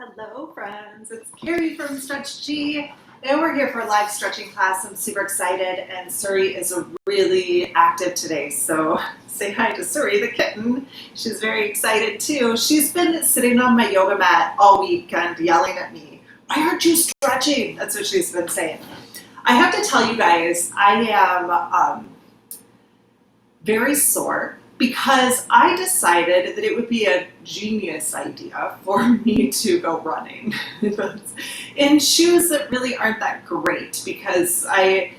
Hello friends, it's Carrie from Stretch G, and we're here for a live stretching class. I'm super excited, and Suri is really active today, so say hi to Suri the kitten. She's very excited too. She's been sitting on my yoga mat all week and yelling at me, "Why aren't you stretching?" That's what she's been saying. I have to tell you guys, I am very sore because I decided that it would be a genius idea for me to go running in shoes that really aren't that great, because I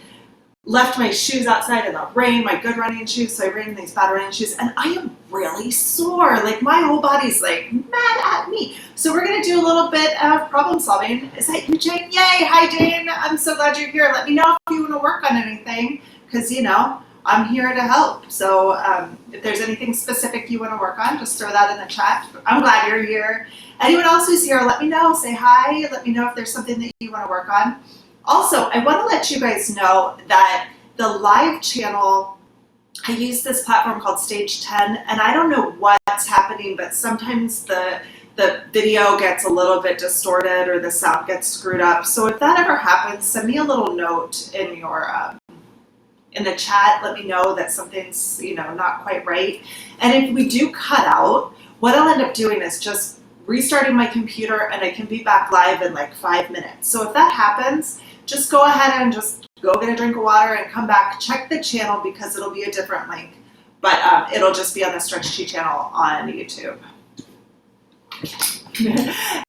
left my shoes outside in the rain, my good running shoes, so I ran in these bad running shoes, and I am really sore. Like, my whole body's like mad at me. So we're gonna do a little bit of problem solving. Is that you, Jane? Yay! Hi, Jane. I'm so glad you're here. Let me know if you want to work on anything, because I'm here to help. So if there's anything specific you want to work on, just throw that in the chat. I'm glad you're here. Anyone else who's here, let me know. Say hi. Let me know if there's something that you want to work on. Also, I want to let you guys know that the live channel, I use this platform called Stage 10, and I don't know what's happening, but sometimes the video gets a little bit distorted or the sound gets screwed up. So if that ever happens, send me a little note in your in the chat. Let me know that something's not quite right. And if we do cut out, what I'll end up doing is just restarting my computer, and I can be back live in like 5 minutes. So if that happens, just go ahead and just go get a drink of water and come back. Check the channel because it'll be a different link, but it'll just be on the Stretch G channel on YouTube.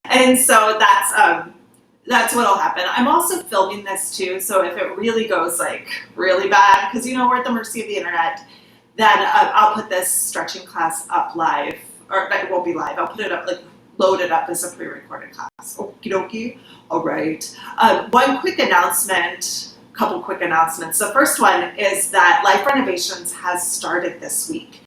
And so that's what'll happen. I'm also filming this too, so if it really goes like really bad, because we're at the mercy of the internet, then I'll put this stretching class up live, or it won't be live. I'll put it up, like load it up as a pre-recorded class. Okie dokie. All right. One quick announcement, couple quick announcements. The first one is that Life Renovations has started this week.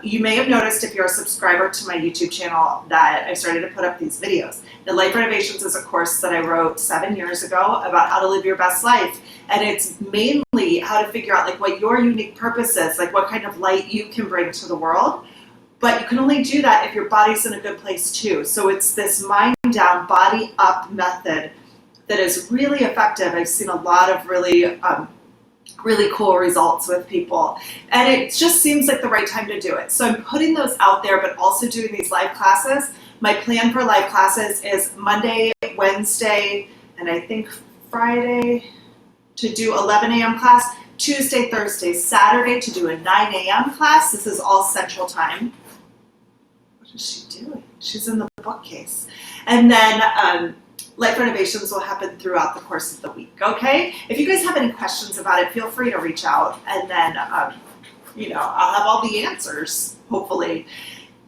You may have noticed, if you're a subscriber to my YouTube channel, that I started to put up these videos. The Life Renovations is a course that I wrote 7 years ago about how to live your best life. And it's mainly how to figure out like what your unique purpose is, like what kind of light you can bring to the world. But you can only do that if your body's in a good place too. So it's this mind down, body up method that is really effective. I've seen a lot of really cool results with people, and it just seems like the right time to do it. So I'm putting those out there, but also doing these live classes. My plan for live classes is Monday, Wednesday, and I think Friday to do 11 a.m. class, Tuesday, Thursday, Saturday to do a 9 a.m. class. This is all Central Time. What is she doing? She's in the bookcase. And then Life Renovations will happen throughout the course of the week, okay? If you guys have any questions about it, feel free to reach out, and then, I'll have all the answers, hopefully.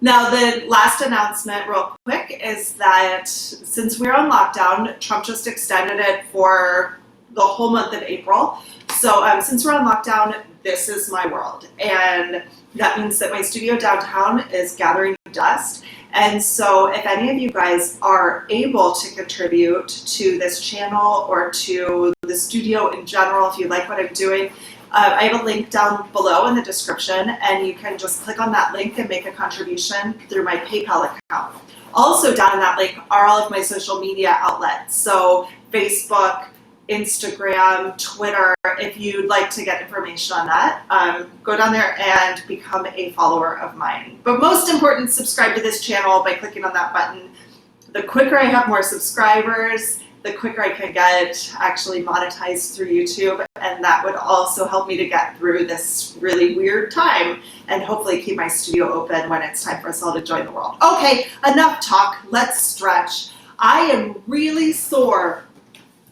Now, the last announcement real quick is that since we're on lockdown, Trump just extended it for the whole month of April. So since we're on lockdown, this is my world. And that means that my studio downtown is gathering dust. And so if any of you guys are able to contribute to this channel or to the studio in general, if you like what I'm doing, I have a link down below in the description, and you can just click on that link and make a contribution through my PayPal account. Also down in that link are all of my social media outlets. So Facebook, Instagram, Twitter. If you'd like to get information on that, go down there and become a follower of mine. But most important, subscribe to this channel by clicking on that button. The quicker I have more subscribers, the quicker I can get actually monetized through YouTube, and that would also help me to get through this really weird time and hopefully keep my studio open when it's time for us all to join the world. Okay, enough talk. Let's stretch. I am really sore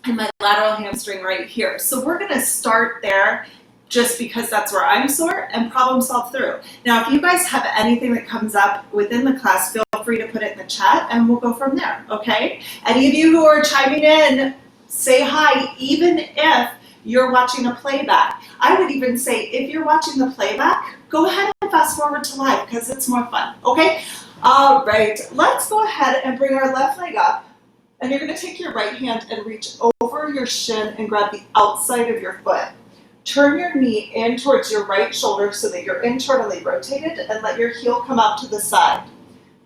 in my lateral hamstring right here. So we're gonna start there just because that's where I'm sore, and problem solve through. Now, if you guys have anything that comes up within the class, feel free to put it in the chat and we'll go from there, okay? Any of you who are chiming in, say hi, even if you're watching a playback. I would even say, if you're watching the playback, go ahead and fast forward to live because it's more fun, okay? All right, let's go ahead and bring our left leg up. And you're going to take your right hand and reach over your shin and grab the outside of your foot. Turn your knee in towards your right shoulder so that you're internally rotated, and let your heel come out to the side.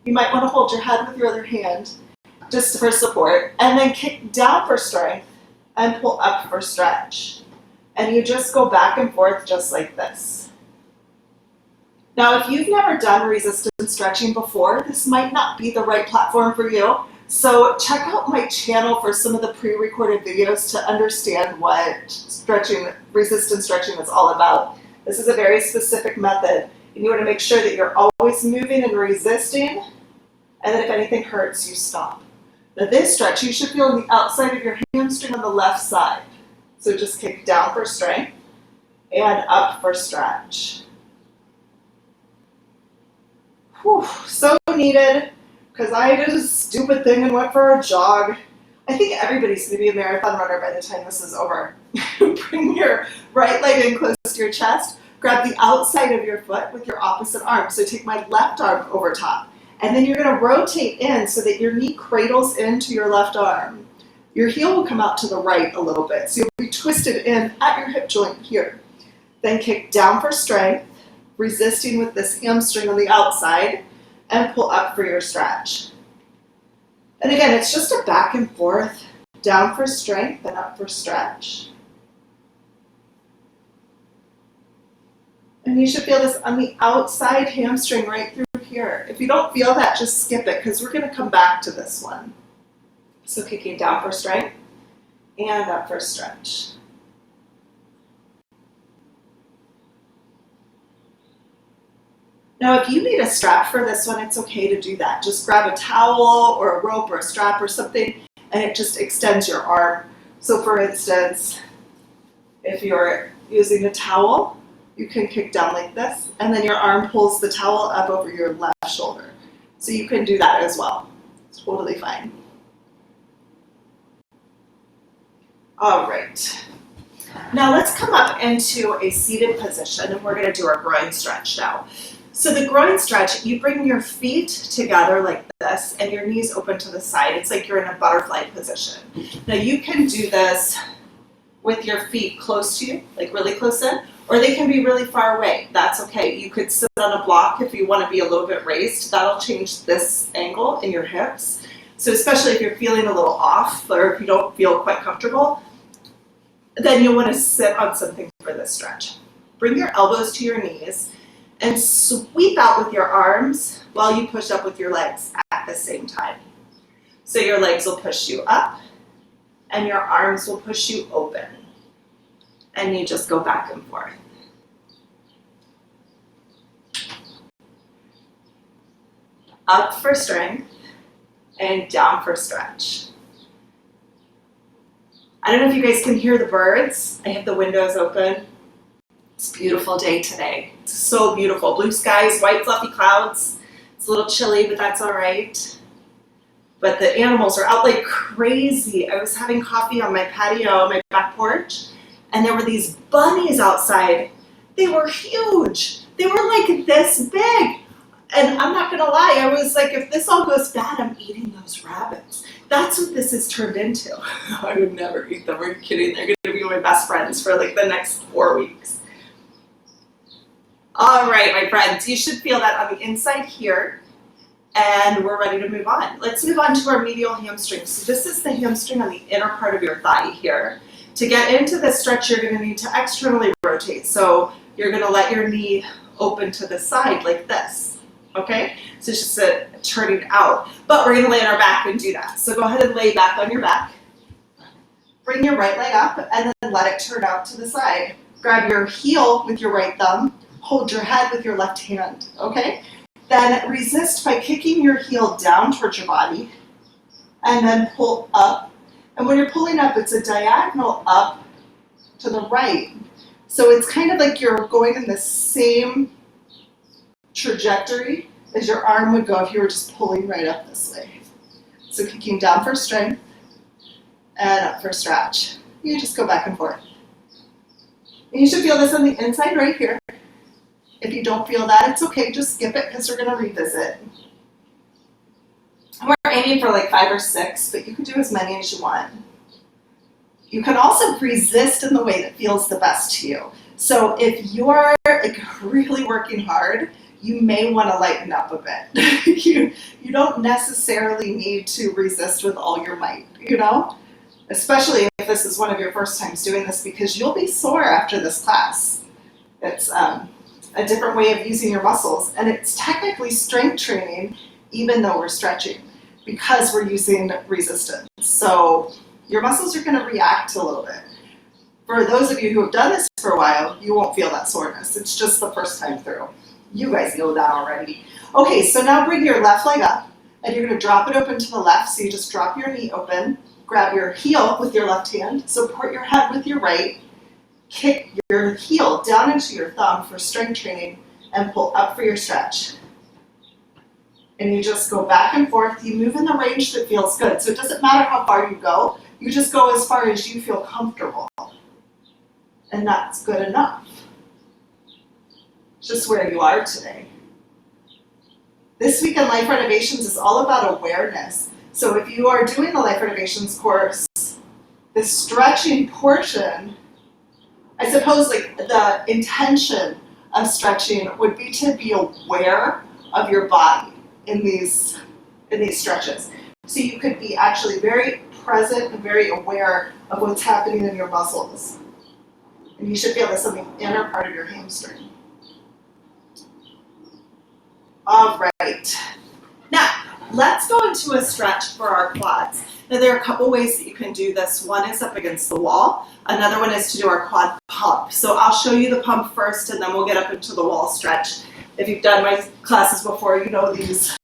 You might want to hold your head with your other hand just for support, and then kick down for strength and pull up for stretch. And you just go back and forth just like this. Now, if you've never done resistance stretching before, this might not be the right platform for you. So check out my channel for some of the pre-recorded videos to understand what resistance stretching is all about. This is a very specific method, and you want to make sure that you're always moving and resisting, and that if anything hurts, you stop. Now this stretch, you should feel on the outside of your hamstring on the left side. So just kick down for strength and up for stretch. Whew, so needed, because I did a stupid thing and went for a jog. I think everybody's going to be a marathon runner by the time this is over. Bring your right leg in close to your chest. Grab the outside of your foot with your opposite arm. So take my left arm over top. And then you're going to rotate in so that your knee cradles into your left arm. Your heel will come out to the right a little bit. So you'll be twisted in at your hip joint here. Then kick down for strength, resisting with this hamstring on the outside, and pull up for your stretch. And again, it's just a back and forth, down for strength and up for stretch. And you should feel this on the outside hamstring right through here. If you don't feel that, just skip it, because we're going to come back to this one. So kicking down for strength and up for stretch. Now, if you need a strap for this one, it's okay to do that. Just grab a towel or a rope or a strap or something, and it just extends your arm. So for instance, if you're using a towel, you can kick down like this, and then your arm pulls the towel up over your left shoulder. So you can do that as well. It's totally fine. All right. Now let's come up into a seated position, and we're going to do our groin stretch now. So the groin stretch, you bring your feet together like this, and your knees open to the side. It's like you're in a butterfly position. Now you can do this with your feet close to you, like really close in, or they can be really far away. That's okay. You could sit on a block if you want to be a little bit raised. That'll change this angle in your hips. So especially if you're feeling a little off, or if you don't feel quite comfortable, then you'll want to sit on something for this stretch. Bring your elbows to your knees and sweep out with your arms while you push up with your legs at the same time. So your legs will push you up and your arms will push you open. And you just go back and forth. Up for strength and down for stretch. I don't know if you guys can hear the birds. I have the windows open. It's a beautiful day today. It's so beautiful. Blue skies, white fluffy clouds. It's a little chilly, but that's all right. But the animals are out like crazy. I was having coffee on my patio, my back porch, and there were these bunnies outside. They were huge. They were like this big. And I'm not gonna lie, I was like, if this all goes bad, I'm eating those rabbits. That's what this has turned into. I would never eat them. Are you kidding? They're gonna be my best friends for like the next 4 weeks. All right, my friends, you should feel that on the inside here, and we're ready to move on. Let's move on to our medial hamstring. So this is the hamstring on the inner part of your thigh here. To get into this stretch, you're gonna need to externally rotate. So you're gonna let your knee open to the side like this. Okay, so it's just a turning out, but we're going to lay on our back and do that. So go ahead and lay back on your back. Bring your right leg up and then let it turn out to the side. Grab your heel with your right thumb. Hold your head with your left hand. Okay, then resist by kicking your heel down towards your body and then pull up. And when you're pulling up, it's a diagonal up to the right. So it's kind of like you're going in the same trajectory as your arm would go if you were just pulling right up this way. So kicking down for strength and up for stretch. You just go back and forth. And you should feel this on the inside right here. If you don't feel that, it's okay. Just skip it because we're going to revisit. And we're aiming for like 5 or 6, but you can do as many as you want. You can also resist in the way that feels the best to you. So if you're like really working hard, you may want to lighten up a bit. you don't necessarily need to resist with all your might, you know? Especially if this is one of your first times doing this, because you'll be sore after this class. It's a different way of using your muscles, and it's technically strength training even though we're stretching, because we're using resistance. So your muscles are going to react a little bit. For those of you who have done this for a while, you won't feel that soreness. It's just the first time through. You guys know that already. Okay, so now bring your left leg up, and you're going to drop it open to the left. So you just drop your knee open, grab your heel with your left hand, support your head with your right, kick your heel down into your thumb for strength training, and pull up for your stretch. And you just go back and forth. You move in the range that feels good. So it doesn't matter how far you go. You just go as far as you feel comfortable. And that's good enough. Just where you are today. This week in Life Renovations is all about awareness. So if you are doing the Life Renovations course, the stretching portion, I suppose like the intention of stretching would be to be aware of your body in these stretches. So you could be actually very present and very aware of what's happening in your muscles. And you should feel this on the inner part of your hamstring. All right. Now, let's go into a stretch for our quads. Now, there are a couple ways that you can do this. One is up against the wall. Another one is to do our quad pump. So I'll show you the pump first, and then we'll get up into the wall stretch. If you've done my classes before, you know these.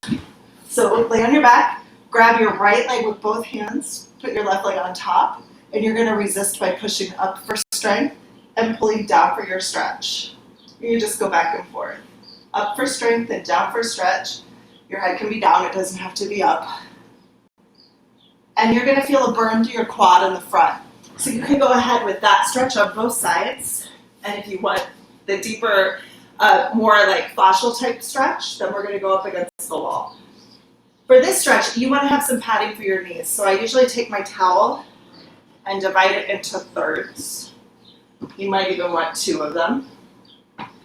So lay on your back, grab your right leg with both hands, put your left leg on top, and you're going to resist by pushing up for strength and pulling down for your stretch. You just go back and forth. Up for strength and down for stretch. Your head can be down, it doesn't have to be up. And you're going to feel a burn to your quad in the front. So you can go ahead with that stretch on both sides. And if you want the deeper, more like fascial type stretch, then we're going to go up against the wall. For this stretch, you want to have some padding for your knees. So I usually take my towel and divide it into thirds. You might even want 2 of them,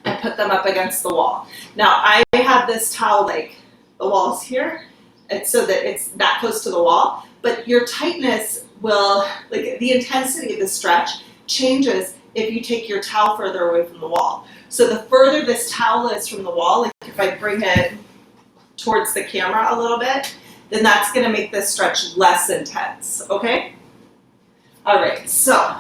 and put them up against the wall. Now I have this towel like the wall's here, and so that it's that close to the wall, but your tightness will, like the intensity of the stretch changes if you take your towel further away from the wall. So the further this towel is from the wall, like if I bring it towards the camera a little bit, then that's going to make this stretch less intense, okay? All right, so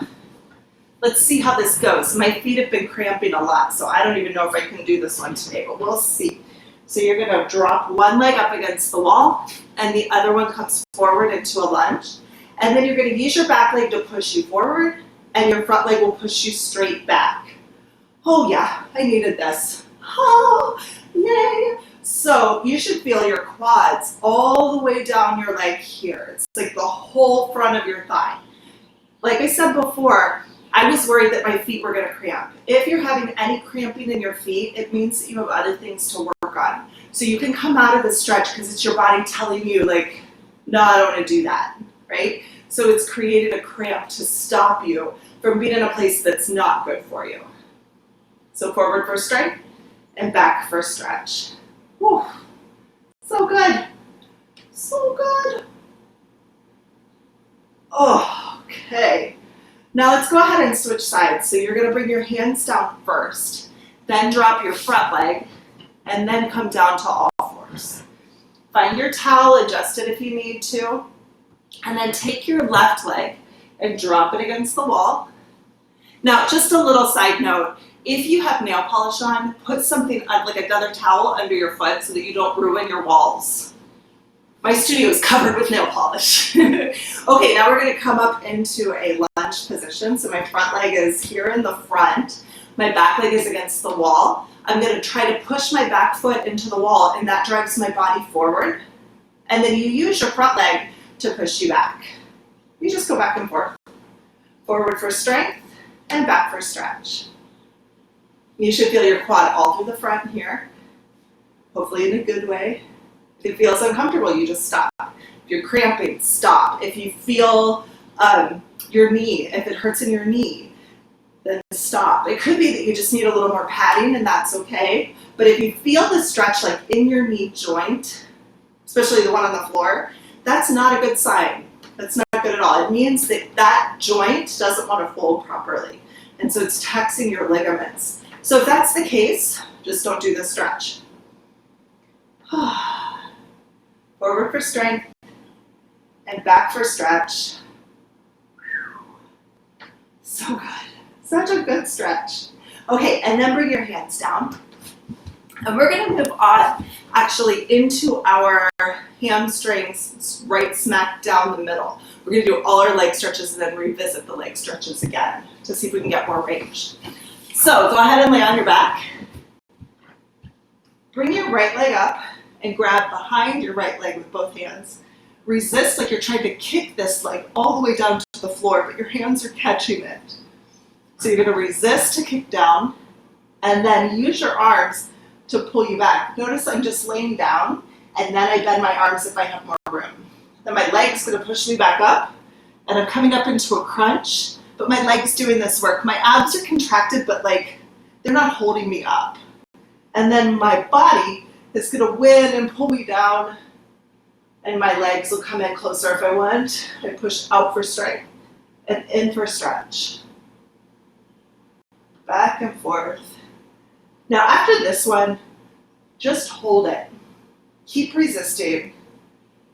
let's see how this goes. My feet have been cramping a lot, so I don't even know if I can do this one today, but we'll see. So you're going to drop one leg up against the wall, and the other one comes forward into a lunge. And then you're going to use your back leg to push you forward, and your front leg will push you straight back. Oh yeah, I needed this. Oh, yay. So you should feel your quads all the way down your leg here. It's like the whole front of your thigh. Like I said before, I was worried that my feet were going to cramp. If you're having any cramping in your feet, it means that you have other things to work on. So you can come out of the stretch because it's your body telling you like, no, I don't want to do that, right? So it's created a cramp to stop you from being in a place that's not good for you. So forward for strength and back for stretch. Whew. So good. So good. Oh, okay. Now let's go ahead and switch sides. So you're going to bring your hands down first, then drop your front leg, and then come down to all fours. Find your towel, adjust it if you need to, and then take your left leg and drop it against the wall. Now, just a little side note, if you have nail polish on, put something like another towel under your foot so that you don't ruin your walls. My studio is covered with nail polish. Okay, now we're going to come up into a lunge position. So my front leg is here in the front. My back leg is against the wall. I'm going to try to push my back foot into the wall, and that drives my body forward. And then you use your front leg to push you back. You just go back and forth. Forward for strength and back for stretch. You should feel your quad all through the front here, hopefully in a good way. If it feels uncomfortable, you just stop. If you're cramping, stop. If you feel your knee, if it hurts in your knee, then stop. It could be that you just need a little more padding, and that's okay. But if you feel the stretch like in your knee joint, especially the one on the floor, that's not a good sign. That's not good at all. It means that that joint doesn't want to fold properly. And so it's taxing your ligaments. So if that's the case, just don't do the stretch. Forward for strength and back for stretch. So good. Such a good stretch. Okay, and then bring your hands down. And we're going to move on actually into our hamstrings right smack down the middle. We're going to do all our leg stretches and then revisit the leg stretches again to see if we can get more range. So go ahead and lay on your back. Bring your right leg up and grab behind your right leg with both hands. Resist like you're trying to kick this leg all the way down to the floor, but your hands are catching it. So you're going to resist to kick down and then use your arms to pull you back. Notice I'm just laying down and then I bend my arms if I have more room. Then my leg's going to push me back up and I'm coming up into a crunch, but my leg's doing this work. My abs are contracted, but like they're not holding me up. And then my body is going to win and pull me down and my legs will come in closer if I want. I push out for strength and in for stretch. Back and forth. Now after this one, just hold it. Keep resisting.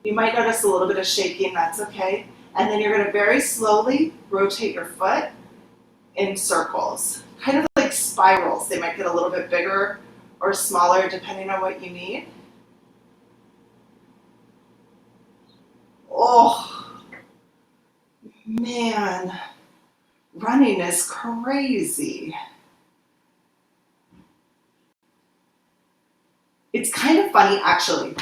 You might notice a little bit of shaking, that's okay. And then you're going to very slowly rotate your foot in circles, kind of like spirals. They might get a little bit bigger or smaller depending on what you need. Oh, man, running is crazy. It's kind of funny, actually.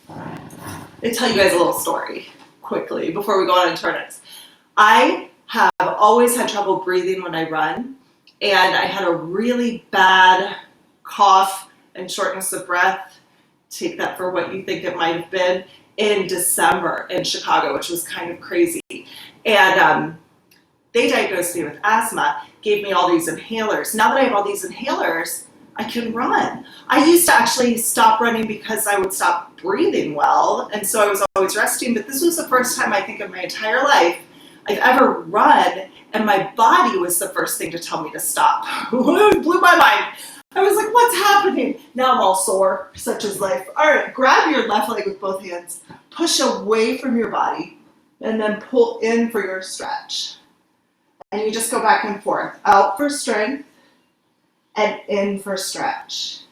I'll tell you guys a little story quickly before we go on into our next. I have always had trouble breathing when I run, and I had a really bad cough and shortness of breath, take that for what you think it might have been, in December in Chicago, which was kind of crazy. And they diagnosed me with asthma, gave me all these inhalers. Now that I have all these inhalers, I can run. I used to actually stop running because I would stop breathing well, and so I was always resting, but this was the first time I think in my entire life I've ever run, and my body was the first thing to tell me to stop. It blew my mind. I was like, what's happening? Now I'm all sore, such is life. All right, grab your left leg with both hands, push away from your body, and then pull in for your stretch. And you just go back and forth, out for strength, and in for stretch.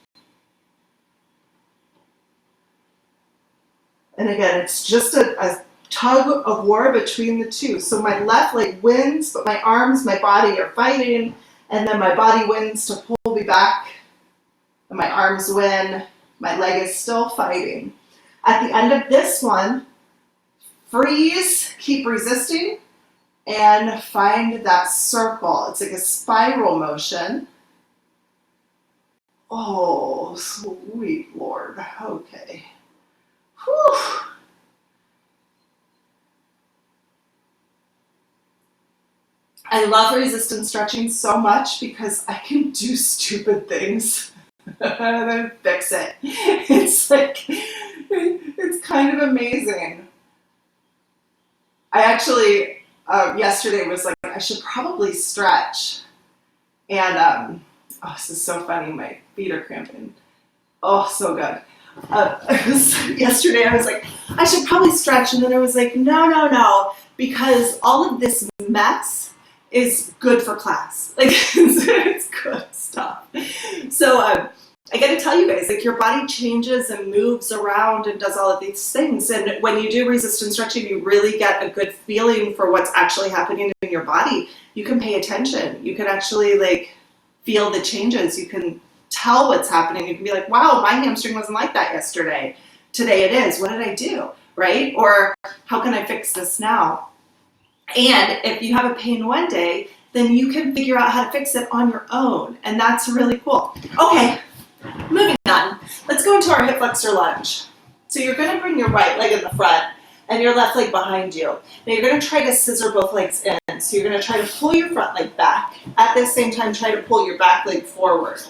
And again, it's just a tug of war between the two. So my left leg wins, but my arms, my body are fighting, and then my body wins to pull me back, and my arms win, my leg is still fighting. At the end of this one, freeze, keep resisting, and find that circle. It's like a spiral motion. Oh, sweet Lord. Okay. Whew. I love resistance stretching so much because I can do stupid things and then fix it. It's like, it's kind of amazing. I actually, yesterday was like, I should probably stretch. And, oh, this is so funny. My feet are cramping. Oh, so good. Yesterday I was like, I should probably stretch. And then I was like, no, because all of this mess is good for class. Like, it's good stuff. So I got to tell you guys, like, your body changes and moves around and does all of these things. And when you do resistance stretching, you really get a good feeling for what's actually happening in your body. You can pay attention. You can actually, like, feel the changes. You can tell what's happening. You can be like, wow, my hamstring wasn't like that yesterday. Today it is. What did I do? Right? Or how can I fix this now? And if you have a pain one day, then you can figure out how to fix it on your own. And that's really cool. Okay, moving on. Let's go into our hip flexor lunge. So you're going to bring your right leg in the front, and your left leg behind you. Now you're going to try to scissor both legs in. So you're going to try to pull your front leg back. At the same time, try to pull your back leg forward.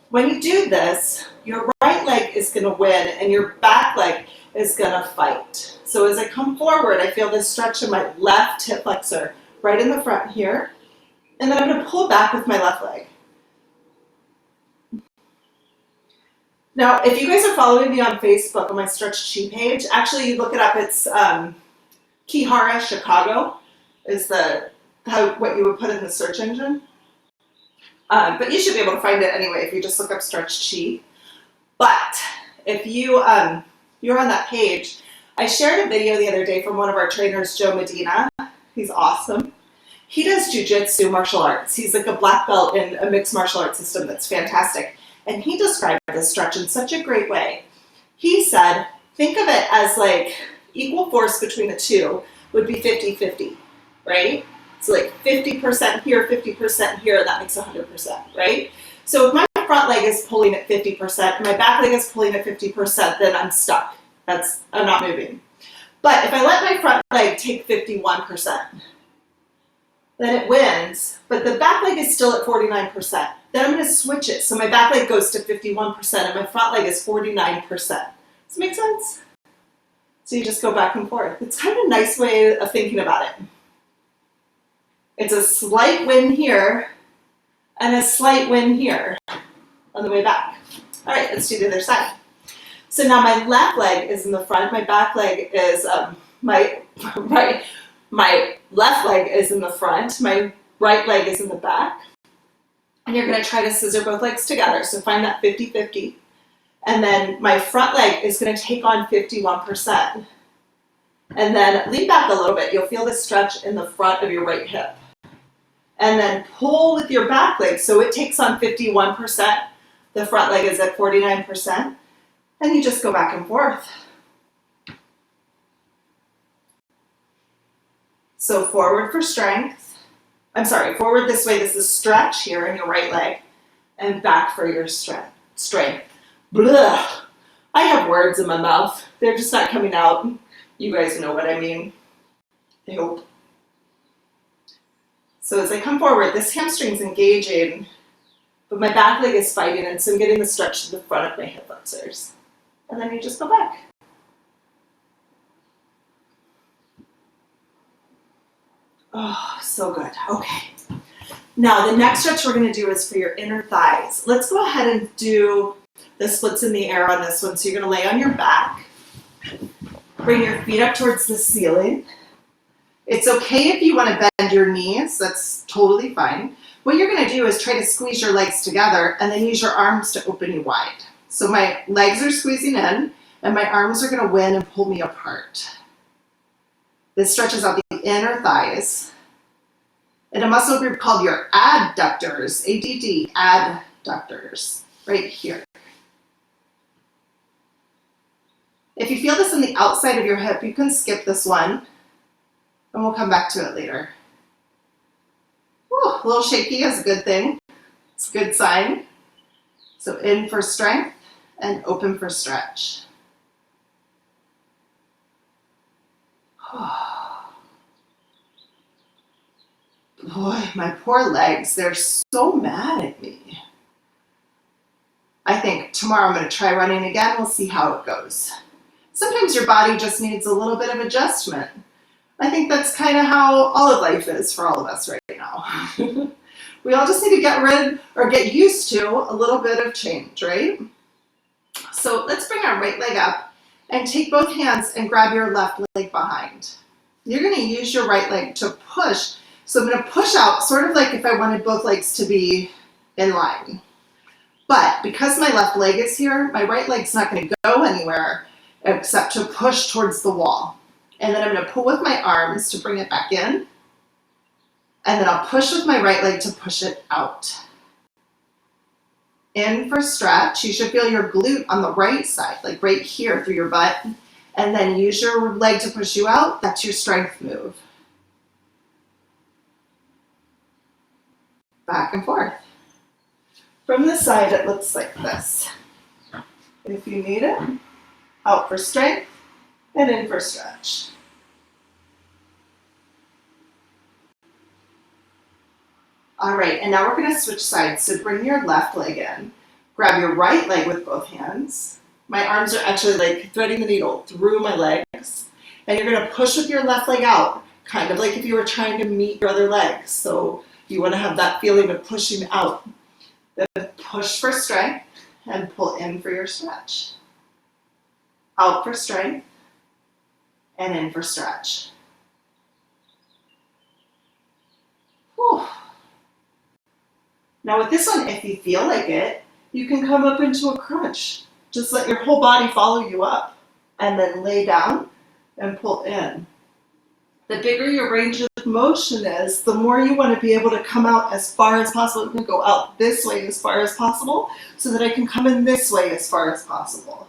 When you do this, your right leg is going to win and your back leg is going to fight. So as I come forward, I feel this stretch in my left hip flexor right in the front here. And then I'm going to pull back with my left leg. Now, if you guys are following me on Facebook on my Stretch Chi page, actually you look it up, it's Ki-Hara Chicago is what you would put in the search engine. But you should be able to find it anyway if you just look up Stretch Chi. But if you're on that page, I shared a video the other day from one of our trainers, Joe Medina. He's awesome. He does jujitsu martial arts. He's like a black belt in a mixed martial arts system that's fantastic. And he described this stretch in such a great way. He said, think of it as like equal force between the two would be 50-50, right? So like 50% here, 50% here, that makes 100%, right? So if my front leg is pulling at 50% and my back leg is pulling at 50%, then I'm stuck. I'm not moving. But if I let my front leg take 51%, then it wins, but the back leg is still at 49%. Then I'm going to switch it. So my back leg goes to 51% and my front leg is 49%. Does it make sense? So you just go back and forth. It's kind of a nice way of thinking about it. It's a slight win here and a slight win here on the way back. All right, let's do the other side. So now my left leg is in the front. My back leg is my left leg is in the front. My right leg is in the back. And you're going to try to scissor both legs together. So find that 50-50. And then my front leg is going to take on 51%. And then lean back a little bit. You'll feel the stretch in the front of your right hip. And then pull with your back leg. So it takes on 51%. The front leg is at 49%. And you just go back and forth. So forward for strength. Forward this way. This is stretch here in your right leg. And back for your strength. Blah. I have words in my mouth. They're just not coming out. You guys know what I mean. I hope. So as I come forward, this hamstring's engaging, but my back leg is fighting, and so I'm getting the stretch to the front of my hip flexors. And then you just go back. Oh, so good. Okay. Now, the next stretch we're going to do is for your inner thighs. Let's go ahead and do the splits in the air on this one. So you're going to lay on your back. Bring your feet up towards the ceiling. It's okay if you want to bend your knees. That's totally fine. What you're going to do is try to squeeze your legs together and then use your arms to open you wide. So my legs are squeezing in and my arms are going to win and pull me apart. This stretches out the inner thighs. In a muscle group called your adductors, ADD, adductors, right here. If you feel this on the outside of your hip, you can skip this one, and we'll come back to it later. Whew, a little shaky is a good thing. It's a good sign. So in for strength and open for stretch. Boy, my poor legs, they're so mad at me. I think tomorrow I'm going to try running again. We'll see how it goes. Sometimes your body just needs a little bit of adjustment. I think that's kind of how all of life is for all of us right now. We all just need to get rid or get used to a little bit of change, right? So let's bring our right leg up and take both hands and grab your left leg behind. You're going to use your right leg to push. So I'm going to push out, sort of like if I wanted both legs to be in line. But because my left leg is here, my right leg's not going to go anywhere except to push towards the wall. And then I'm going to pull with my arms to bring it back in. And then I'll push with my right leg to push it out. In for stretch. You should feel your glute on the right side, like right here through your butt. And then use your leg to push you out. That's your strength move. Back and forth. From the side, it looks like this. If you need it, out for strength and in for stretch. All right, and now we're gonna switch sides. So bring your left leg in, grab your right leg with both hands. My arms are actually like threading the needle through my legs. And you're gonna push with your left leg out, kind of like if you were trying to meet your other leg. So you wanna have that feeling of pushing out. Then push for strength and pull in for your stretch. Out for strength and in for stretch. Whew. Now with this one, if you feel like it, you can come up into a crunch. Just let your whole body follow you up and then lay down and pull in. The bigger your range of motion is, the more you want to be able to come out as far as possible. I'm going to go out this way as far as possible so that I can come in this way as far as possible.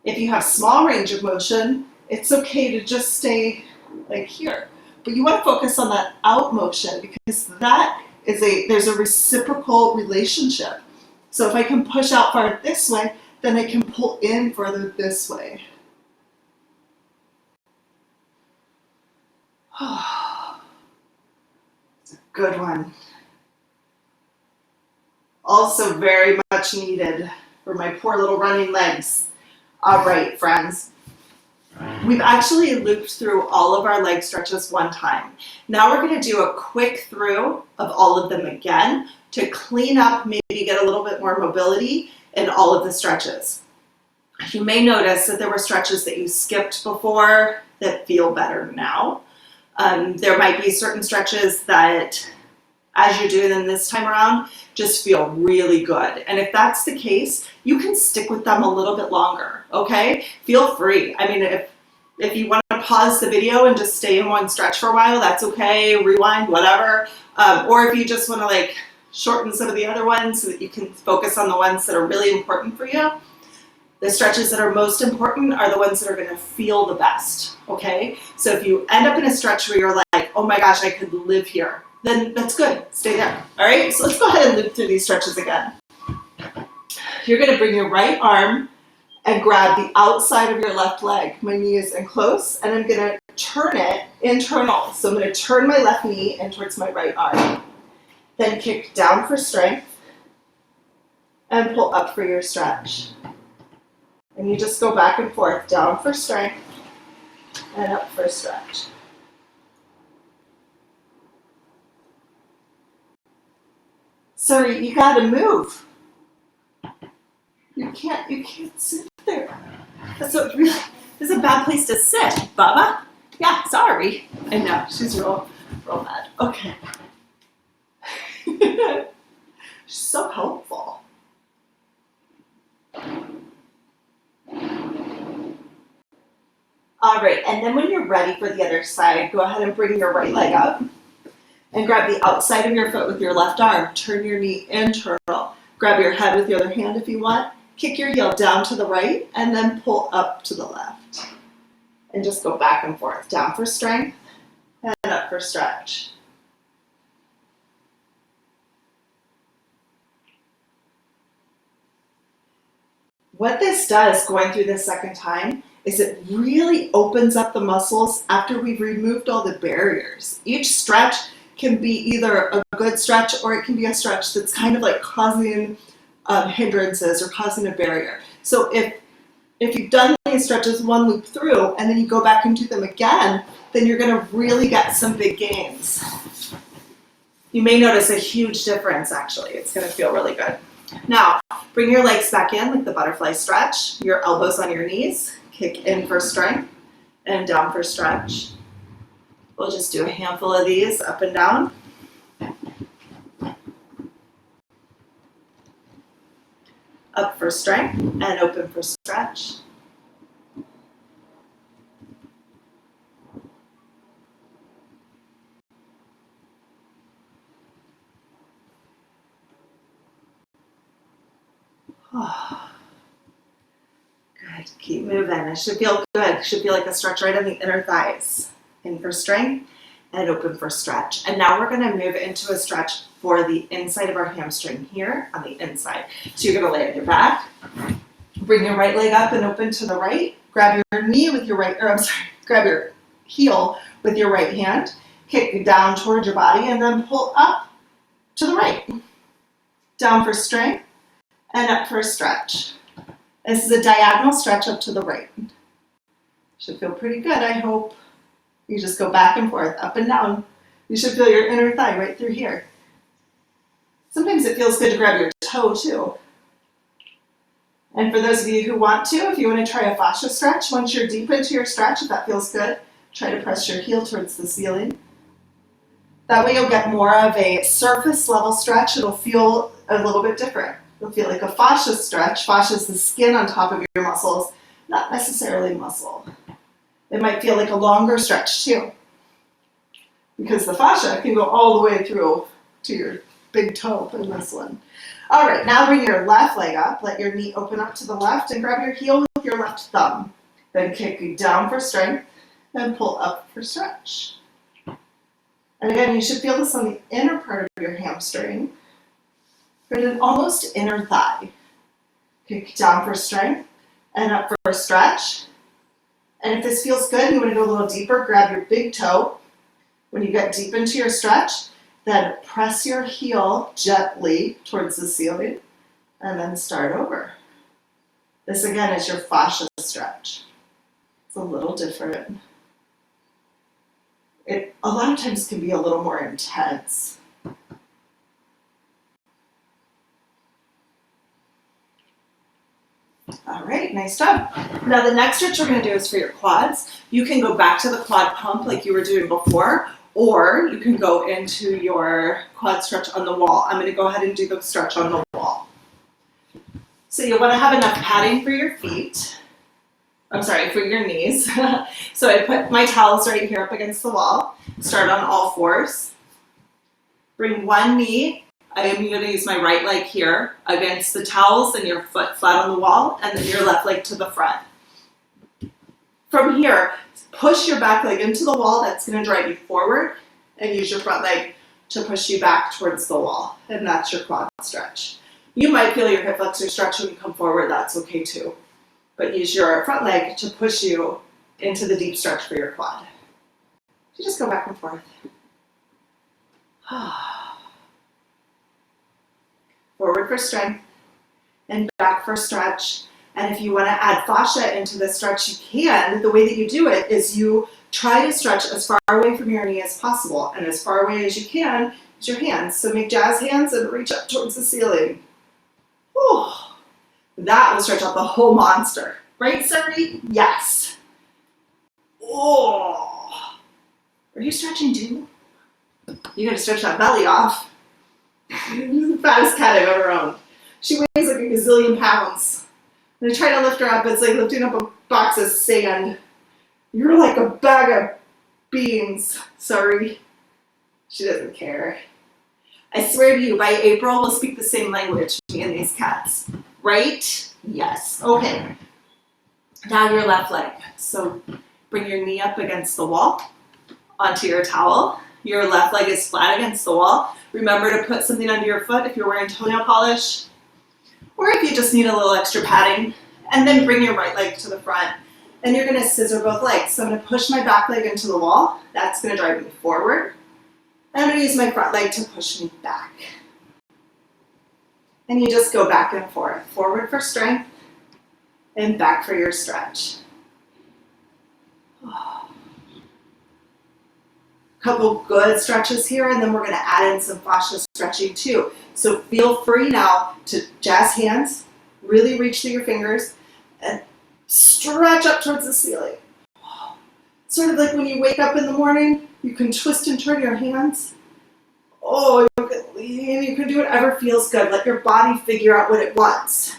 If you have small range of motion, it's okay to just stay like here. But you want to focus on that out motion because that is there's a reciprocal relationship. So if I can push out far this way, then I can pull in further this way. It's a good one. Also very much needed for my poor little running legs. All right, friends. We've actually looped through all of our leg stretches one time. Now we're going to do a quick through of all of them again to clean up, maybe get a little bit more mobility in all of the stretches. You may notice that there were stretches that you skipped before that feel better now. There might be certain stretches that, as you do them this time around, just feel really good. And if that's the case, you can stick with them a little bit longer, okay? Feel free. I mean, if you want to pause the video and just stay in one stretch for a while, that's okay, rewind, whatever. Or if you just want to like shorten some of the other ones so that you can focus on the ones that are really important for you. The stretches that are most important are the ones that are going to feel the best, okay? So if you end up in a stretch where you're like, oh my gosh, I could live here, then that's good. Stay there. All right, so let's go ahead and loop through these stretches again. You're going to bring your right arm and grab the outside of your left leg. My knee is in close, and I'm going to turn it internal. So I'm going to turn my left knee in towards my right arm. Then kick down for strength and pull up for your stretch. And you just go back and forth, down for strength and up for stretch. Sorry, you gotta move. You can't sit there. This is a bad place to sit, Bubba. Yeah, sorry. I know, she's real mad. Okay. She's so helpful. All right, and then when you're ready for the other side, go ahead and bring your right leg up and grab the outside of your foot with your left arm. Turn your knee internal. Grab your head with the other hand if you want. Kick your heel down to the right and then pull up to the left. And just go back and forth. Down for strength and up for stretch. What this does going through the second time is it really opens up the muscles after we've removed all the barriers. Each stretch can be either a good stretch or it can be a stretch that's kind of like causing hindrances or causing a barrier. So if you've done these stretches one loop through and then you go back and do them again, then you're going to really get some big gains. You may notice a huge difference actually. It's going to feel really good. Now, bring your legs back in like the butterfly stretch, your elbows on your knees, kick in for strength and down for stretch. We'll just do a handful of these up and down. Up for strength and open for stretch. Oh, good. Keep moving. It should feel good. It should feel like a stretch right on the inner thighs. In for strength and open for stretch. And now we're going to move into a stretch for the inside of our hamstring here on the inside. So you're going to lay on your back, Bring your right leg up and open to the right. Grab your knee with your right, grab your heel with your right hand. Kick down toward your body and then pull up to the right. Down for strength and up for a stretch. This is a diagonal stretch up to the right. Should feel pretty good, I hope. You just go back and forth, up and down. You should feel your inner thigh right through here. Sometimes it feels good to grab your toe too. And for those of you who want to, if you want to try a fascia stretch, once you're deep into your stretch, if that feels good, try to press your heel towards the ceiling. That way you'll get more of a surface level stretch. It'll feel a little bit different. It'll feel like a fascia stretch. Fascia is the skin on top of your muscles, not necessarily muscle. It might feel like a longer stretch too, because the fascia can go all the way through to your big toe in this one. All right, now bring your left leg up. Let your knee open up to the left and grab your heel with your left thumb. Then kick down for strength and pull up for stretch. And again, you should feel this on the inner part of your hamstring, but an almost inner thigh. Kick down for strength and up for a stretch. And if this feels good, you want to go a little deeper, grab your big toe. When you get deep into your stretch, then press your heel gently towards the ceiling and then start over. This again is your fascia stretch. It's a little different. It a lot of times can be a little more intense. All right, nice job. Now the next stretch we're going to do is for your quads. You can go back to the quad pump like you were doing before, or you can go into your quad stretch on the wall. I'm going to go ahead and do the stretch on the wall. So you'll want to have enough padding for your feet. I'm sorry, for your knees. So I put my towels right here up against the wall. Start on all fours. Bring one knee. I am going to use my right leg here against the towels and your foot flat on the wall, and then your left leg to the front. From here, push your back leg into the wall. That's going to drive you forward, and use your front leg to push you back towards the wall, and that's your quad stretch. You might feel your hip flexor stretch when you come forward. That's okay too. But use your front leg to push you into the deep stretch for your quad. You just go back and forth. Forward for strength and back for stretch. And if you want to add fascia into the stretch, you can. The way that you do it is you try to stretch as far away from your knee as possible, and as far away as you can is your hands. So make jazz hands and reach up towards the ceiling. Whew. That will stretch out the whole monster. Right, Sari? Yes. Oh. Are you stretching too? You gotta stretch that belly off. The fattest cat I've ever owned. She weighs like a gazillion pounds. And I try to lift her up, it's like lifting up a box of sand. You're like a bag of beans. Sorry. She doesn't care. I swear to you, by April, we'll speak the same language, me and these cats. Right? Yes. Okay. Now your left leg. So bring your knee up against the wall, onto your towel. Your left leg is flat against the wall. Remember to put something under your foot if you're wearing toenail polish, or if you just need a little extra padding. And then bring your right leg to the front. And you're going to scissor both legs. So I'm going to push my back leg into the wall. That's going to drive me forward. And I'm going to use my front leg to push me back. And you just go back and forth. Forward for strength and back for your stretch. Couple good stretches here, and then we're going to add in some fascia stretching too. So feel free now to jazz hands, really reach through your fingers, and stretch up towards the ceiling. Sort of like when you wake up in the morning, you can twist and turn your hands. Oh, you can lean, you can do whatever feels good. Let your body figure out what it wants.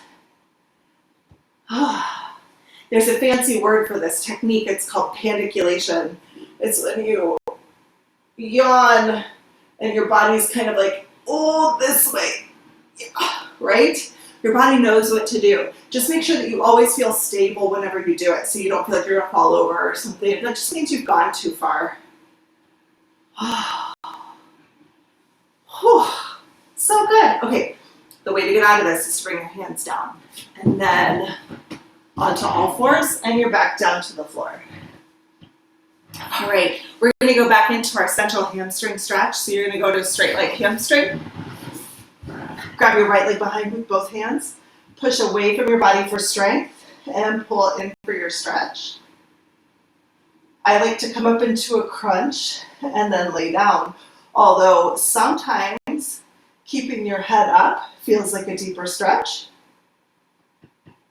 There's a fancy word for this technique. It's called pandiculation. It's when you yawn and your body's kind of like, oh, this way, right? Your body knows what to do. Just make sure that you always feel stable whenever you do it, so you don't feel like you're gonna fall over or something. That just means you've gone too far. So good. Okay, The way to get out of this is to bring your hands down and then onto all fours and you're back down to the floor. All right, we're going to go back into our central hamstring stretch. So you're going to go to a straight leg hamstring. Grab your right leg behind with both hands. Push away from your body for strength and pull in for your stretch. I like to come up into a crunch and then lay down. Although sometimes keeping your head up feels like a deeper stretch.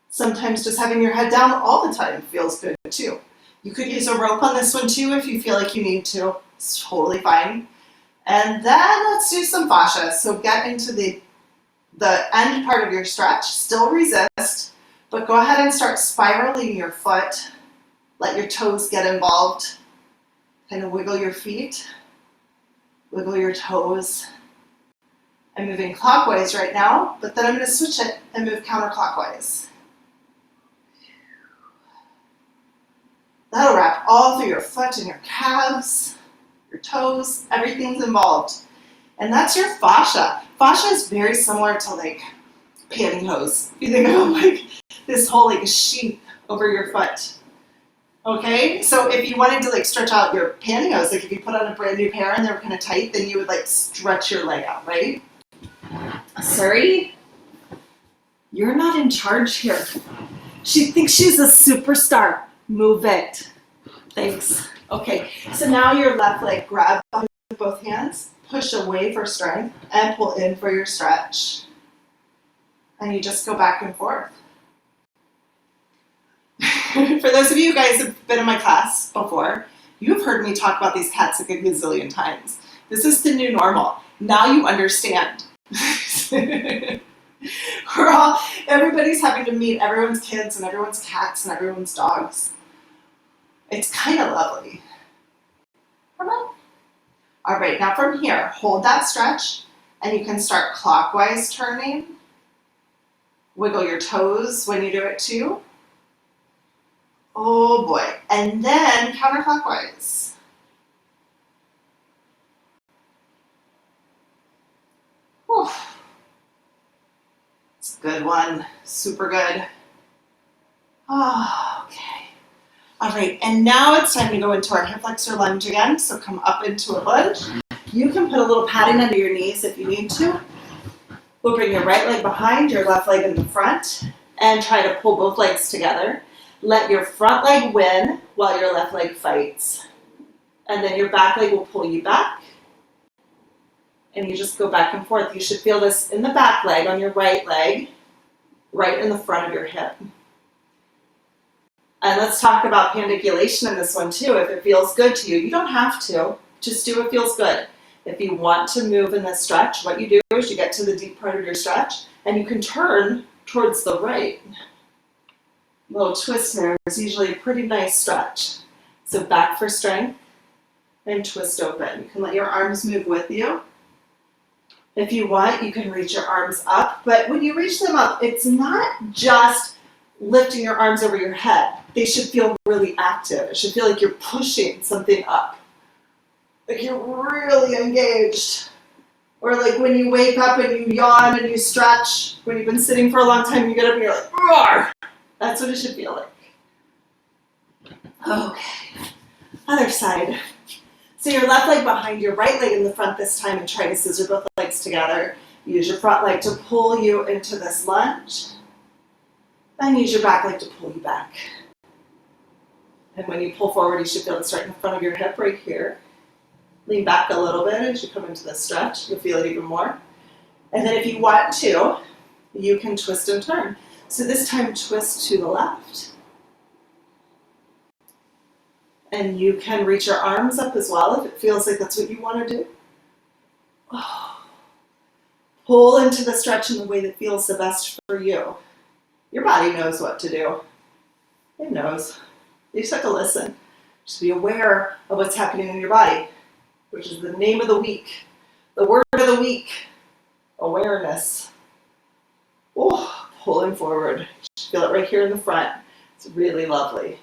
Sometimes just having your head down all the time feels good too. You could use a rope on this one too if you feel like you need to. It's totally fine. And then let's do some fascia. So get into the end part of your stretch. Still resist, but go ahead and start spiraling your foot. Let your toes get involved. Kind of wiggle your feet. Wiggle your toes. I'm moving clockwise right now, but then I'm going to switch it and move counterclockwise. That'll wrap all through your foot and your calves, your toes, everything's involved. And that's your fascia. Fascia is very similar to like pantyhose. If you think about like this whole like sheath over your foot. Okay, so if you wanted to like stretch out your pantyhose, like if you put on a brand new pair and they were kind of tight, then you would like stretch your leg out, right? Sorry, you're not in charge here. She thinks she's a superstar. Move it. Thanks. Okay, so now your left leg, grab with both hands, push away for strength, and pull in for your stretch. And you just go back and forth. For those of you guys who've been in my class before, you've heard me talk about these cats like a gazillion times. This is the new normal. Now you understand. Everybody's having to meet everyone's kids and everyone's cats and everyone's dogs. It's kind of lovely. Come on. All right, now from here, hold that stretch and you can start clockwise turning. Wiggle your toes when you do it too. Oh boy, and then counterclockwise. Whew. It's a good one, super good. Oh, okay. All right, and now it's time to go into our hip flexor lunge again. So come up into a lunge. You can put a little padding under your knees if you need to. We'll bring your right leg behind, your left leg in the front, and try to pull both legs together. Let your front leg win while your left leg fights. And then your back leg will pull you back. And you just go back and forth. You should feel this in the back leg on your right leg, right in the front of your hip. And let's talk about pandiculation in this one too. If it feels good to you, you don't have to. Just do what feels good. If you want to move in this stretch, what you do is you get to the deep part of your stretch and you can turn towards the right. Little twist there is usually a pretty nice stretch. So back for strength and twist open. You can let your arms move with you. If you want, you can reach your arms up, but when you reach them up, it's not just lifting your arms over your head. They should feel really active. It should feel like you're pushing something up. Like you're really engaged. Or like when you wake up and you yawn and you stretch, when you've been sitting for a long time, you get up and you're like, roar! That's what it should feel like. Okay, other side. So your left leg behind your right leg in the front this time and try to scissor both legs together. Use your front leg to pull you into this lunge. Then use your back leg to pull you back. And when you pull forward, you should feel this right in the front of your hip right here. Lean back a little bit as you come into this stretch. You'll feel it even more. And then if you want to, you can twist and turn. So this time, twist to the left. And you can reach your arms up as well if it feels like that's what you want to do. Oh. Pull into the stretch in the way that feels the best for you. Your body knows what to do. It knows. You just have to listen. Just be aware of what's happening in your body, which is the name of the week. The word of the week, awareness. Oh, pulling forward. Just feel it right here in the front. It's really lovely.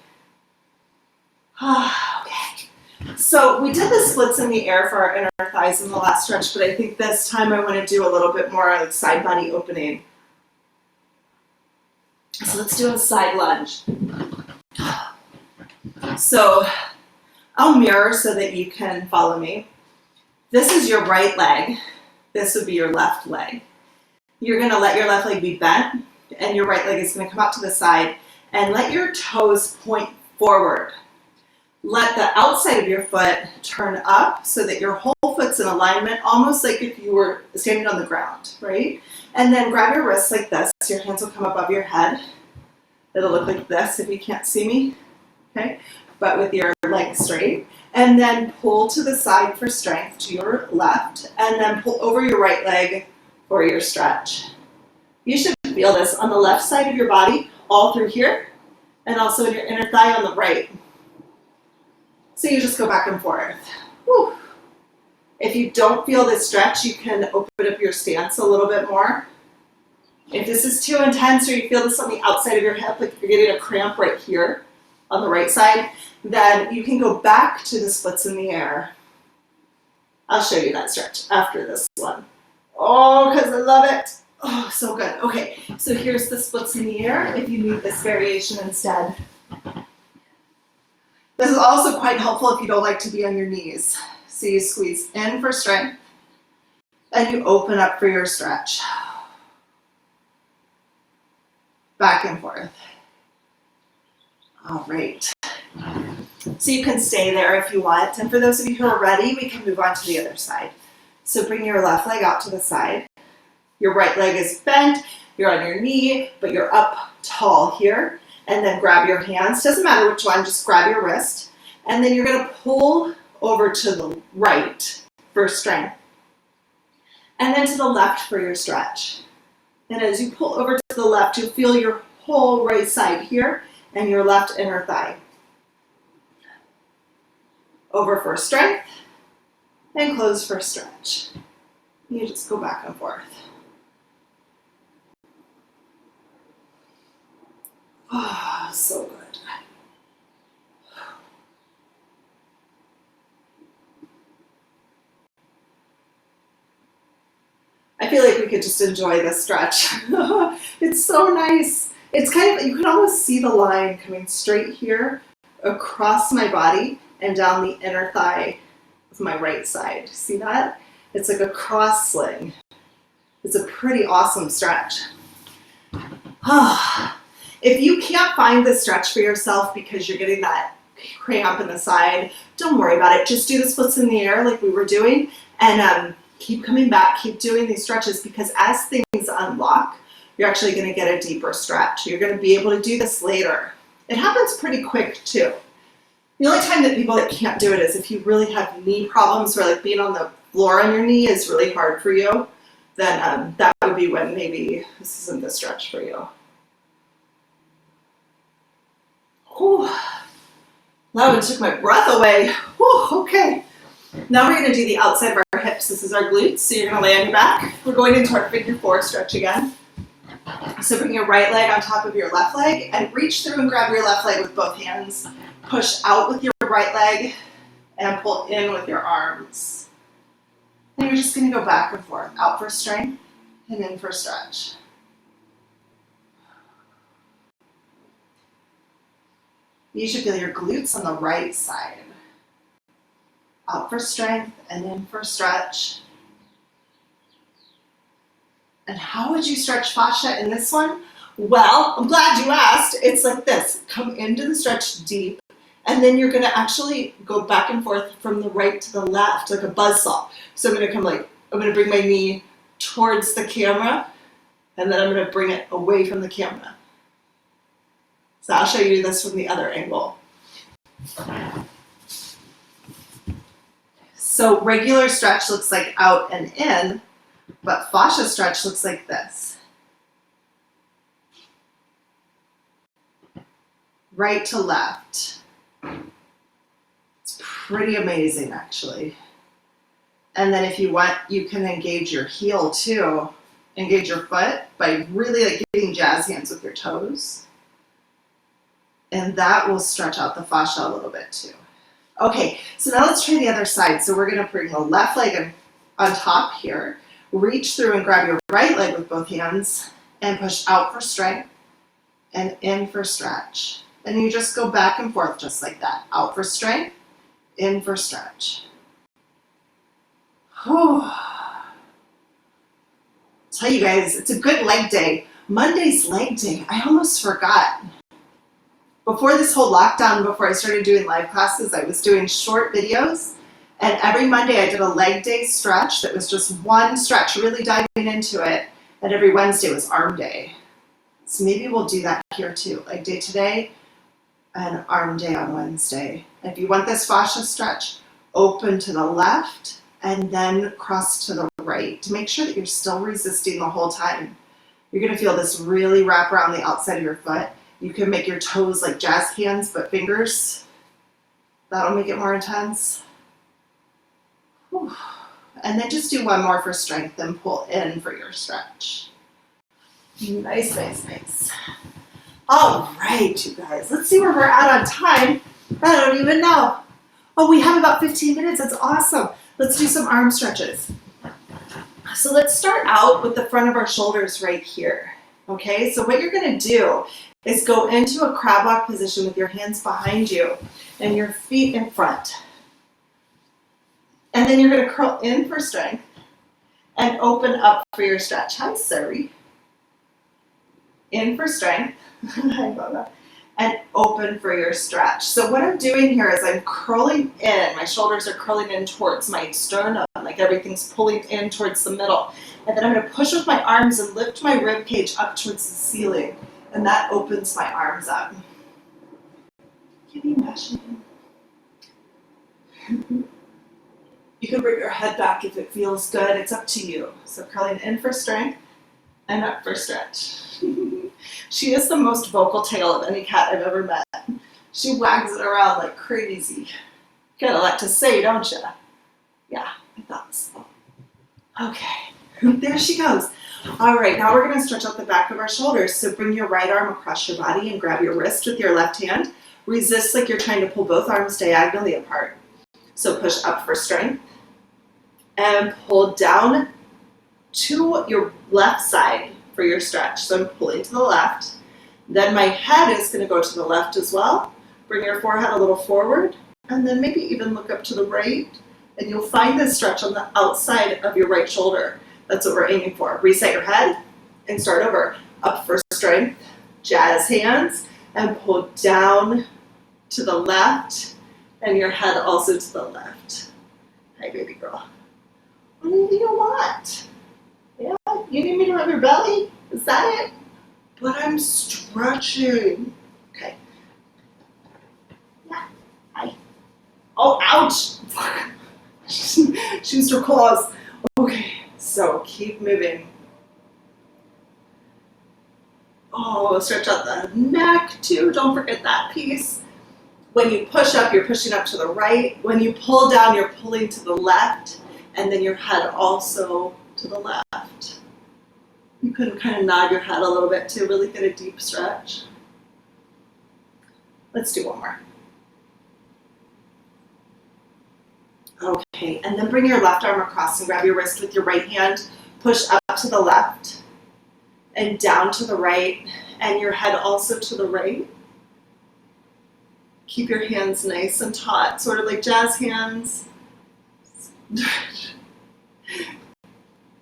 Okay. So we did the splits in the air for our inner thighs in the last stretch, but I think this time I want to do a little bit more like side body opening. So let's do a side lunge. So I'll mirror so that you can follow me. This is your right leg. This would be your left leg. You're going to let your left leg be bent, and your right leg is going to come out to the side, and let your toes point forward. Let the outside of your foot turn up so that your whole foot's in alignment, almost like if you were standing on the ground, right? And then grab your wrists like this. Your hands will come above your head. It'll look like this if you can't see me, okay? But with your legs straight. And then pull to the side for strength to your left, and then pull over your right leg for your stretch. You should feel this on the left side of your body, all through here, and also in your inner thigh on the right. So you just go back and forth. Whew. If you don't feel this stretch, you can open up your stance a little bit more. If this is too intense or you feel this on the outside of your hip, like you're getting a cramp right here on the right side, then you can go back to the splits in the air. I'll show you that stretch after this one. Oh, because I love it. Oh, so good. Okay, so here's the splits in the air if you need this variation instead. This is also quite helpful if you don't like to be on your knees. So you squeeze in for strength, and you open up for your stretch. Back and forth. All right. So you can stay there if you want. And for those of you who are ready, we can move on to the other side. So bring your left leg out to the side. Your right leg is bent. You're on your knee, but you're up tall here. And then grab your hands. Doesn't matter which one, just grab your wrist. And then you're going to pull over to the right for strength. And then to the left for your stretch. And as you pull over to the left, you'll feel your whole right side here and your left inner thigh. Over for strength and close for stretch. You just go back and forth. Oh, so good. I feel like we could just enjoy this stretch. It's so nice. It's kind of, you can almost see the line coming straight here across my body and down the inner thigh of my right side. See that? It's like a cross sling. It's a pretty awesome stretch. If you can't find the stretch for yourself because you're getting that cramp in the side, don't worry about it. Just do the splits in the air like we were doing, and keep coming back, keep doing these stretches, because as things unlock, you're actually going to get a deeper stretch. You're going to be able to do this later. It happens pretty quick too. The only time that people that can't do it is if you really have knee problems, or like being on the floor on your knee is really hard for you, then that would be when maybe this isn't the stretch for you. Whew. That one took my breath away. Whew, okay. Now we're going to do the outside of our hips. This is our glutes, so you're going to lay on your back. We're going into our figure four stretch again. So bring your right leg on top of your left leg and reach through and grab your left leg with both hands. Push out with your right leg and pull in with your arms. And you're just going to go back and forth, out for strength and in for stretch. You should feel your glutes on the right side. Out for strength and in for stretch. And how would you stretch fascia in this one? Well, I'm glad you asked. It's like this. Come into the stretch deep, and then you're going to actually go back and forth from the right to the left, like a buzzsaw. So I'm going to I'm going to bring my knee towards the camera, and then I'm going to bring it away from the camera. So I'll show you this from the other angle. So regular stretch looks like out and in, but fascia stretch looks like this. Right to left. It's pretty amazing, actually. And then if you want, you can engage your heel too. Engage your foot by really like getting jazz hands with your toes. And that will stretch out the fascia a little bit too. Okay, so now let's try the other side. So we're gonna bring the left leg on top here, reach through and grab your right leg with both hands and push out for strength and in for stretch. And you just go back and forth just like that. Out for strength, in for stretch. Whew. Tell you guys, it's a good leg day. Monday's leg day. I almost forgot. Before this whole lockdown, before I started doing live classes, I was doing short videos. And every Monday I did a leg day stretch that was just one stretch, really diving into it. And every Wednesday was arm day. So maybe we'll do that here too. Leg day today and arm day on Wednesday. And if you want this fascia stretch, open to the left and then cross to the right to make sure that you're still resisting the whole time. You're gonna feel this really wrap around the outside of your foot. You can make your toes like jazz hands, but fingers. That'll make it more intense. Whew. And then just do one more for strength and pull in for your stretch. Nice, nice, nice. All right, you guys, let's see where we're at on time. I don't even know. Oh, we have about 15 minutes. That's awesome. Let's do some arm stretches. So let's start out with the front of our shoulders right here. Okay, so what you're gonna do is go into a crab walk position with your hands behind you and your feet in front. And then you're gonna curl in for strength and open up for your stretch. Hi, Sari. In for strength. Hi, Baba. And open for your stretch. So what I'm doing here is I'm curling in. My shoulders are curling in towards my sternum, like everything's pulling in towards the middle. And then I'm gonna push with my arms and lift my rib cage up towards the ceiling. And that opens my arms up. Can you imagine? You can bring your head back if it feels good. It's up to you. So curling in for strength and up for stretch. She is the most vocal tail of any cat I've ever met. She wags it around like crazy. Got a lot to say, don't you? Yeah, I thought so. Okay, there she goes. All right, now we're gonna stretch out the back of our shoulders. So bring your right arm across your body and grab your wrist with your left hand. Resist like you're trying to pull both arms diagonally apart. So push up for strength and pull down to your left side for your stretch. So I'm pulling to the left. Then my head is gonna go to the left as well. Bring your forehead a little forward and then maybe even look up to the right. And you'll find this stretch on the outside of your right shoulder. That's what we're aiming for. Reset your head and start over. Up for strength, jazz hands, and pull down to the left, and your head also to the left. Hi, baby girl. What do you want? Yeah, you need me to rub your belly? Is that it? But I'm stretching. Okay. Yeah, hi. Oh, ouch. She used her claws. Okay. So keep moving. Oh, stretch out the neck too. Don't forget that piece. When you push up, you're pushing up to the right. When you pull down, you're pulling to the left. And then your head also to the left. You can kind of nod your head a little bit to really get a deep stretch. Let's do one more. Okay, and then bring your left arm across and grab your wrist with your right hand. Push up to the left and down to the right, and your head also to the right. Keep your hands nice and taut, sort of like jazz hands.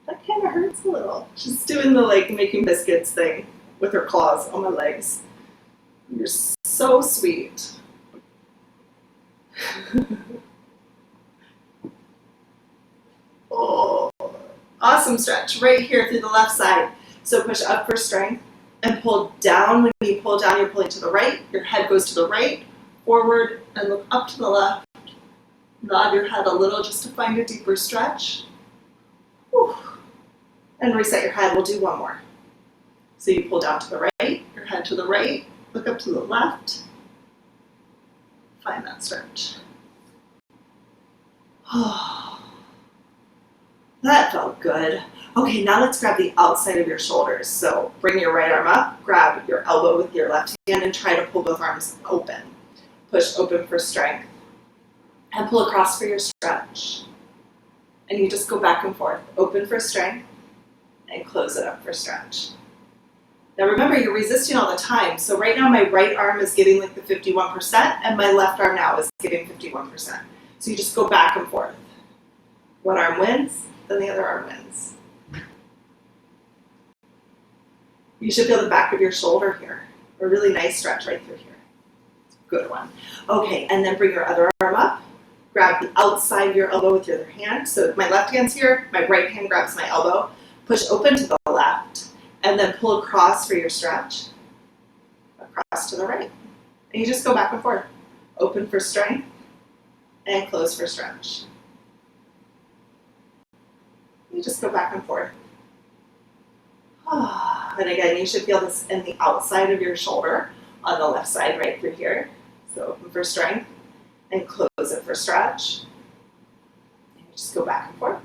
That kind of hurts a little. She's doing the like making biscuits thing with her claws on my legs. You're so sweet. Oh, awesome stretch right here through the left side. So push up for strength and pull down. When you pull down, you're pulling to the right. Your head goes to the right, forward, and look up to the left. Nod your head a little just to find a deeper stretch. Whew. And reset your head. We'll do one more. So you pull down to the right, your head to the right, look up to the left. Find that stretch. Oh. That felt good. Okay, now let's grab the outside of your shoulders. So bring your right arm up, grab your elbow with your left hand, and try to pull both arms open. Push open for strength. and pull across for your stretch. And you just go back and forth, open for strength and close it up for stretch. Now remember, you're resisting all the time. So right now my right arm is giving like the 51% and my left arm now is giving 51%. So you just go back and forth. One arm wins, then the other arm wins. You should feel the back of your shoulder here. A really nice stretch right through here. Good one. Okay, and then bring your other arm up. Grab the outside of your elbow with your other hand. So my left hand's here, my right hand grabs my elbow. Push open to the left, and then pull across for your stretch. Across to the right. And you just go back and forth. Open for strength, and close for stretch. You just go back and forth. And again, you should feel this in the outside of your shoulder on the left side right through here. So open for strength and close it for stretch. And you just go back and forth.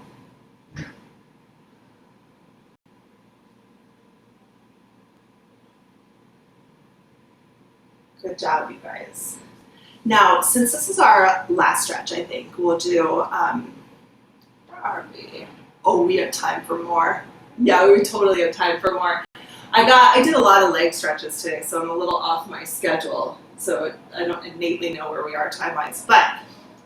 Good job, you guys. Now, since this is our last stretch, I think we'll do, where are we? Oh, we have time for more. Yeah, we totally have time for more. I did a lot of leg stretches today, so I'm a little off my schedule. So I don't innately know where we are time-wise. But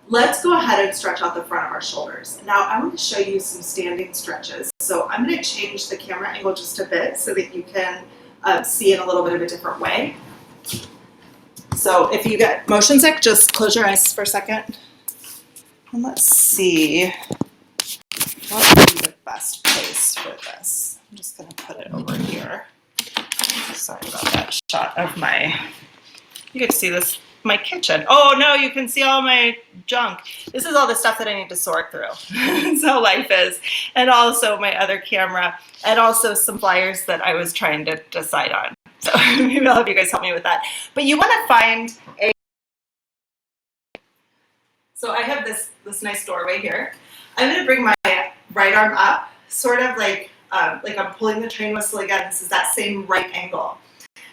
let's go ahead and stretch out the front of our shoulders. Now I want to show you some standing stretches. So I'm going to change the camera angle just a bit so that you can see in a little bit of a different way. So if you get motion sick, just close your eyes for a second. And let's see what would be the best place for this. I'm just going to put it over here. Sorry about that shot of you can see this, my kitchen. Oh no, you can see all my junk. This is all the stuff that I need to sort through. That's how life is. And also my other camera, and also some flyers that I was trying to decide on. So maybe I'll have you guys help me with that. But you want to find so I have this nice doorway here. I'm going to bring my right arm up, sort of like I'm pulling the train whistle again. This is that same right angle.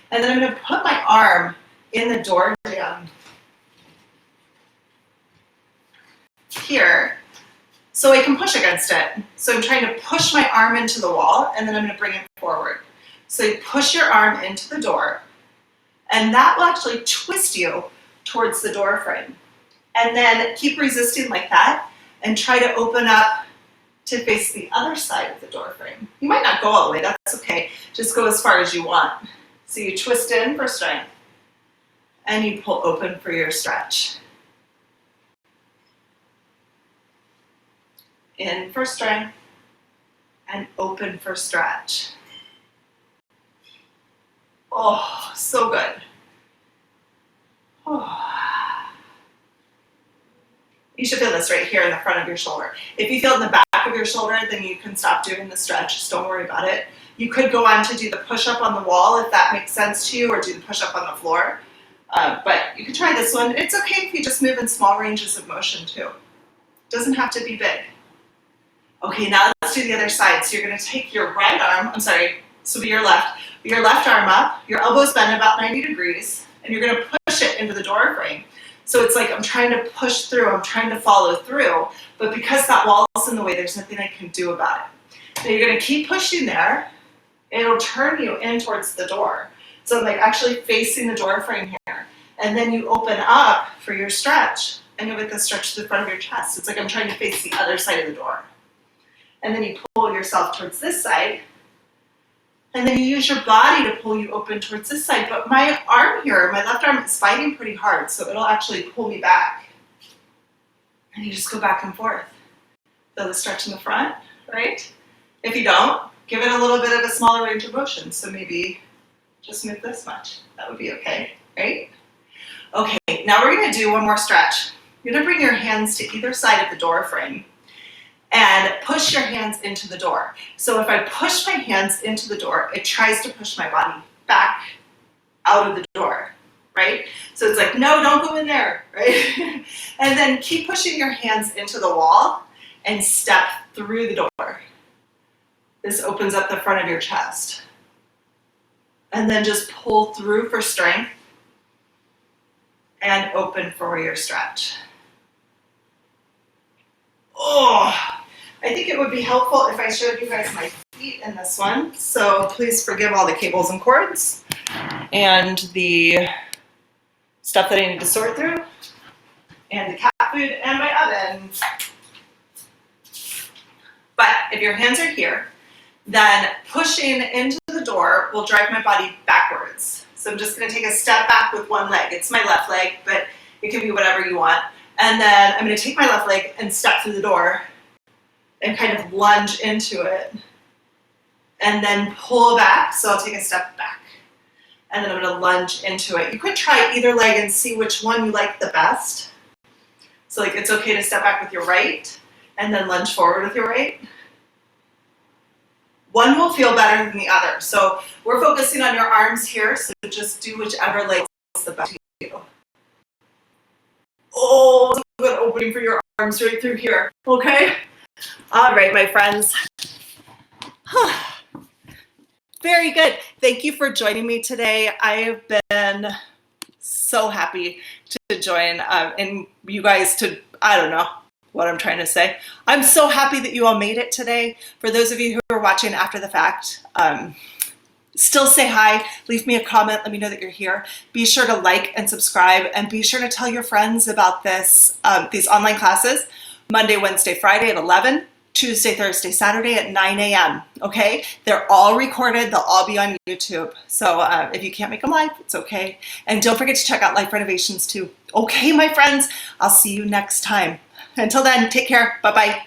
And then I'm going to put my arm in the door jamb here so I can push against it. So I'm trying to push my arm into the wall, and then I'm going to bring it forward. So you push your arm into the door, and that will actually twist you towards the door frame. And then keep resisting like that and try to open up to face the other side of the door frame. You might not go all the way, that's okay. Just go as far as you want. So you twist in for strength and you pull open for your stretch. In for strength and open for stretch. Oh, so good. Oh. You should feel this right here in the front of your shoulder. If you feel it in the back of your shoulder, then you can stop doing the stretch. Just don't worry about it. You could go on to do the push-up on the wall if that makes sense to you, or do the push-up on the floor. But you can try this one. It's okay if you just move in small ranges of motion too. It doesn't have to be big. Okay, now let's do the other side. So you're going to take your right arm, so your left arm up, your elbows bend about 90 degrees, and you're going to push it into the door frame. So it's like I'm trying to push through, I'm trying to follow through, but because that wall's in the way, there's nothing I can do about it. Now you're going to keep pushing there. It'll turn you in towards the door. So I'm like actually facing the door frame here. And then you open up for your stretch, and you'll get the stretch to the front of your chest. It's like I'm trying to face the other side of the door. And then you pull yourself towards this side, and then you use your body to pull you open towards this side. But my arm here, my left arm is fighting pretty hard, so it'll actually pull me back. And you just go back and forth. Feel the stretch in the front, right? If you don't, give it a little bit of a smaller range of motion. So maybe just move this much. That would be okay, right? Okay, now we're going to do one more stretch. You're going to bring your hands to either side of the door frame and push your hands into the door. So if I push my hands into the door, it tries to push my body back out of the door, right? So it's like, no, don't go in there, right? And then keep pushing your hands into the wall and step through the door. This opens up the front of your chest. And then just pull through for strength and open for your stretch. Oh, I think it would be helpful if I showed you guys my feet in this one. So please forgive all the cables and cords and the stuff that I need to sort through, and the cat food and my oven. But if your hands are here, then pushing into the door will drive my body backwards. So I'm just going to take a step back with one leg. It's my left leg, but it can be whatever you want. And then I'm going to take my left leg and step through the door and kind of lunge into it. And then pull back, so I'll take a step back. And then I'm going to lunge into it. You could try either leg and see which one you like the best. So like it's okay to step back with your right and then lunge forward with your right. One will feel better than the other. So we're focusing on your arms here, so just do whichever leg is the best to you. Oh, it's a good opening for your arms right through here, okay? All right, my friends. Very good. Thank you for joining me today. I have been so happy to join and you guys to, I don't know what I'm trying to say. I'm so happy that you all made it today. For those of you who are watching after the fact, still say hi, leave me a comment, let me know that you're here. Be sure to like and subscribe, and be sure to tell your friends about this, these online classes, Monday, Wednesday, Friday at 11, Tuesday, Thursday, Saturday at 9 a.m. Okay? They're all recorded. They'll all be on YouTube. So if you can't make them live, it's okay. And don't forget to check out Life Renovations too. Okay, my friends, I'll see you next time. Until then, take care. Bye-bye.